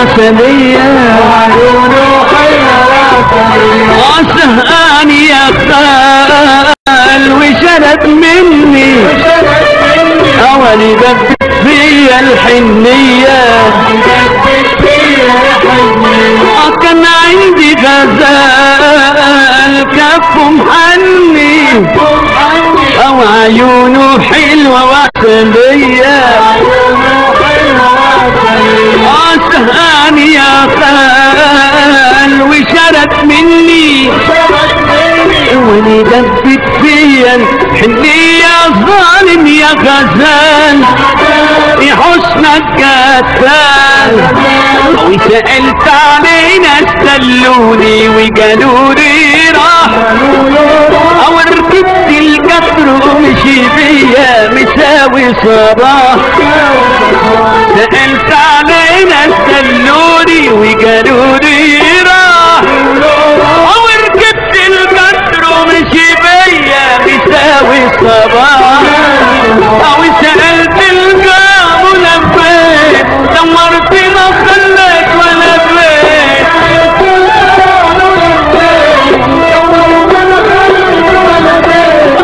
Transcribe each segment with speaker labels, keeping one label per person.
Speaker 1: وعسلية وعيونه حلوة وعسلية سهقاني يا خال وشرد مني أولي دبت فيا الحنية كان عندي غزال كفه محني أو عيونه حلوة وعسلية سهقاني يا خال وشرد مني ولي دبت فيا الحنية ظالم يا غزال يا حسنك قتال وسألت علينا استلوني وقالولي راح او ركبت القطر ومشي بيا مساوي صباح سألت علينا استلوني وقالولي راح او ركبت القطر ومشي بيا مساوي صباح او سألت القام ولفيت دمرت ما خليت ولا بيت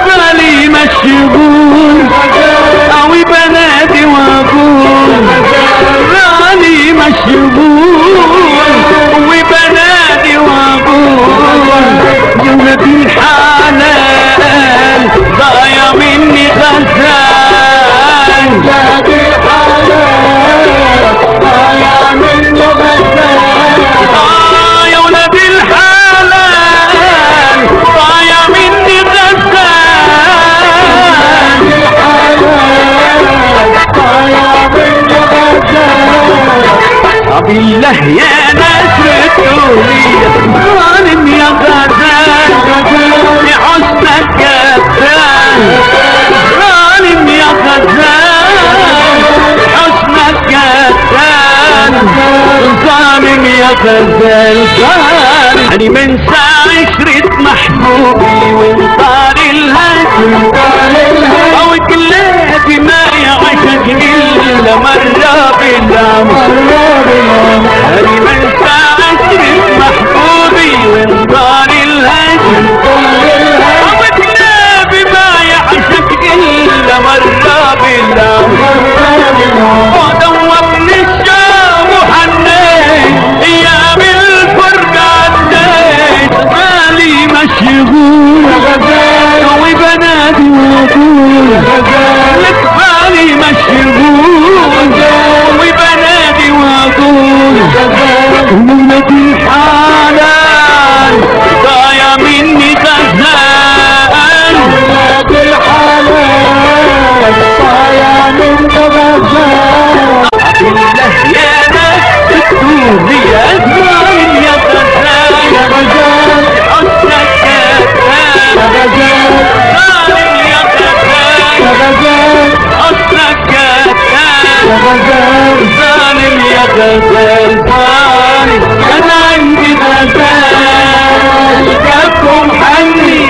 Speaker 1: بالي مشغول او بنادي واقول بالي مشغول وبنادي واقول جنب الحلال ضايع مني غزال جنب الحلال ضايع مني غزال يا ولد الحلال ضايع مني غزال ضايع مني غزال بالله يا ناس الدنيا ظالم يا غزال لحسنك قتال ظالم يا غزال حسنك قتال ظالم يا غزال ظالم أنا منسى عشرة محبوبي وانطار الهجر أو كلابي ما يعشق إلا مرة بالعمر أنا منسى عشرة محبوبي وانطار الهجر أو كلابي ما يعشق إلا مرة بالعمر ودورني الشام وحنيت أيام الفرقة عديت بالي مشغول وبنادي وأقول لك بالي مشغول وبنادي وأقول ولد الحلال ضايع مني غزال ولد الحلال ضايع مني غزال بالله يا ناس الدنيا ظالم يا غزال يا غزال حسنك قتال يا غزال ظالم يا غزال يا غزال حسنك قتال يا غزال ظالم يا غزال ظالم انا عندي غزال كفه محني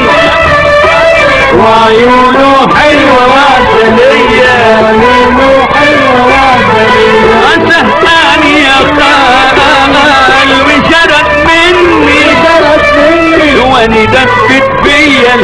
Speaker 1: وعيونه حلوه وعسليه وعيونه حلوه وعسليه سهقاني يا خال وشرد مني وانا دفت فيا